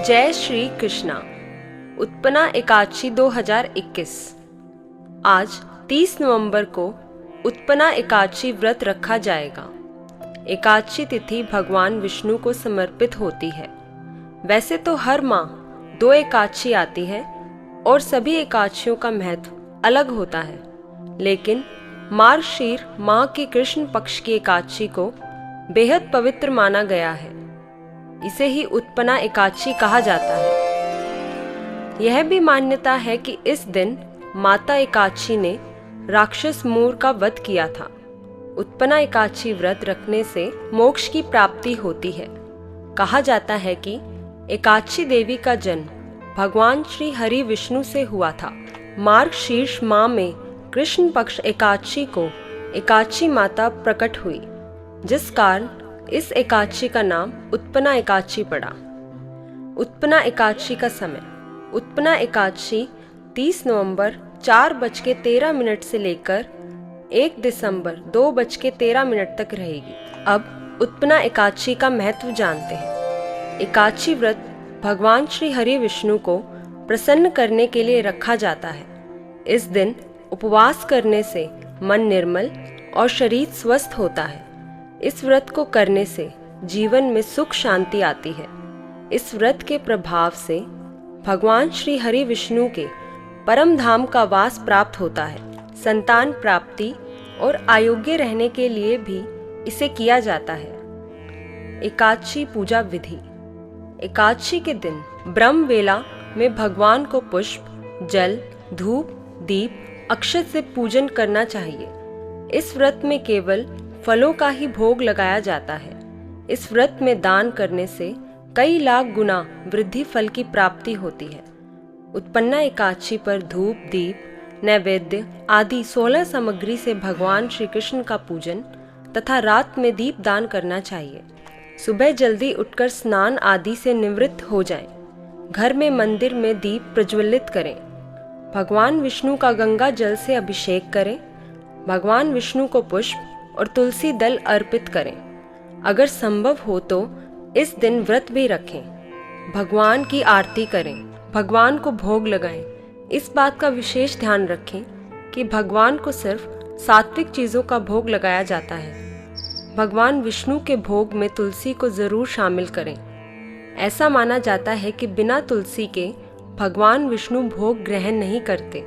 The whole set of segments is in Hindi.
जय श्री कृष्णा। उत्पन्ना एकादशी 2021। आज 30 नवंबर को उत्पन्ना एकादशी व्रत रखा जाएगा। एकादशी तिथि भगवान विष्णु को समर्पित होती है। वैसे तो हर माह 2 एकादशी आती है और सभी एकादशियों का महत्व अलग होता है, लेकिन मार्गशीर माह की कृष्ण पक्ष की एकादशी को बेहद पवित्र माना गया है। इसे ही उत्पन्ना एकादशी कहा जाता है। यह भी मान्यता है कि इस दिन माता एकादशी ने राक्षस मूर का वध किया था। उत्पन्ना एकादशी व्रत रखने से मोक्ष की प्राप्ति होती है। कहा जाता है कि एकादशी देवी का जन्म भगवान श्री हरि विष्णु से हुआ था। मार्गशीर्ष माह में कृष्ण पक्ष एकादशी को एकादशी माता प्रकट हुई, जिस कारण इस एकादशी का नाम उत्पन्ना एकादशी पड़ा। उत्पन्ना एकादशी का समय। उत्पन्ना एकादशी 30 नवंबर 4:13 से लेकर 1 दिसंबर 2:13 तक रहेगी। अब उत्पन्ना एकादशी का महत्व जानते हैं। एकादशी व्रत भगवान श्री हरि विष्णु को प्रसन्न करने के लिए रखा जाता है। इस दिन उपवास करने से मन निर्मल और शरीर स्वस्थ होता है। इस व्रत को करने से जीवन में सुख शांति आती है। इस व्रत के प्रभाव से भगवान श्री हरि विष्णु के परम धाम का वास प्राप्त होता है। संतान प्राप्ति और आरोग्य रहने के लिए भी इसे किया जाता है। एकादशी पूजा विधि। एकादशी के दिन ब्रह्म वेला में भगवान को पुष्प, जल, धूप, दीप, अक्षत से पूजन करना चाहिए। इस व्रत में केवल फलों का ही भोग लगाया जाता है। इस व्रत में दान करने से कई लाख गुना वृद्धि फल की प्राप्ति होती है। उत्पन्ना एकादशी पर धूप, दीप, नैवेद्य आदि 16 सामग्री से भगवान श्री कृष्ण का पूजन तथा रात में दीप दान करना चाहिए। सुबह जल्दी उठकर स्नान आदि से निवृत्त हो जाएं। घर में मंदिर में दीप प्रज्वलित करें। भगवान विष्णु का गंगा जल से अभिषेक करें। भगवान विष्णु को पुष्प और तुलसी दल अर्पित करें। अगर संभव हो तो इस दिन व्रत भी रखें। भगवान की आरती करें। भगवान को भोग लगाएं। इस बात का विशेष ध्यान रखें कि भगवान को सिर्फ सात्विक चीज़ों का भोग लगाया जाता है। भगवान विष्णु के भोग में तुलसी को जरूर शामिल करें। ऐसा माना जाता है कि बिना तुलसी के भगवान विष्णु भोग ग्रहण नहीं करते।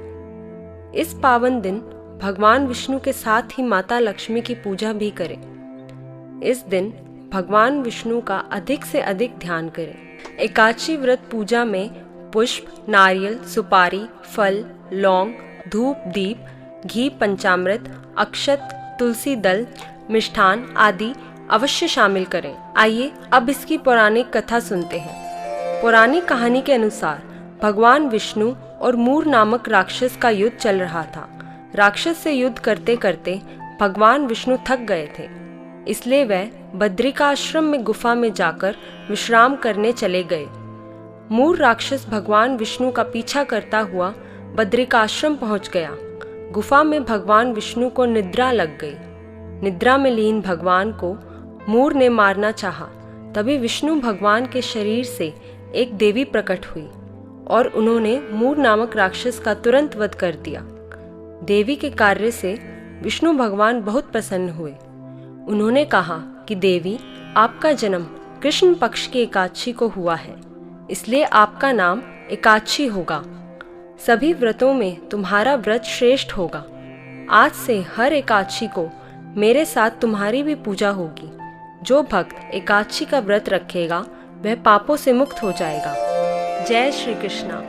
इस पावन दिन भगवान विष्णु के साथ ही माता लक्ष्मी की पूजा भी करें। इस दिन भगवान विष्णु का अधिक से अधिक ध्यान करें। एकादशी व्रत पूजा में पुष्प, नारियल, सुपारी, फल, लौंग, धूप, दीप, घी, पंचामृत, अक्षत, तुलसी दल, मिष्ठान आदि अवश्य शामिल करें। आइए अब इसकी पौराणिक कथा सुनते हैं। पौराणिक कहानी के अनुसार भगवान विष्णु और मूर नामक राक्षस का युद्ध चल रहा था। राक्षस से युद्ध करते करते भगवान विष्णु थक गए थे, इसलिए वह बद्रिकाश्रम में गुफा में जाकर विश्राम करने चले गए। मूर राक्षस भगवान विष्णु का पीछा करता हुआ बद्रिकाश्रम पहुंच गया। गुफा में भगवान विष्णु को निद्रा लग गई। निद्रा में लीन भगवान को मूर ने मारना चाहा। तभी विष्णु भगवान के शरीर से एक देवी प्रकट हुई और उन्होंने मूर नामक राक्षस का तुरंत वध कर दिया। देवी के कार्य से विष्णु भगवान बहुत प्रसन्न हुए। उन्होंने कहा कि देवी, आपका जन्म कृष्ण पक्ष की एकादशी को हुआ है, इसलिए आपका नाम एकादशी होगा। सभी व्रतों में तुम्हारा व्रत श्रेष्ठ होगा। आज से हर एकादशी को मेरे साथ तुम्हारी भी पूजा होगी। जो भक्त एकादशी का व्रत रखेगा वह पापों से मुक्त हो जाएगा। जय श्री कृष्णा।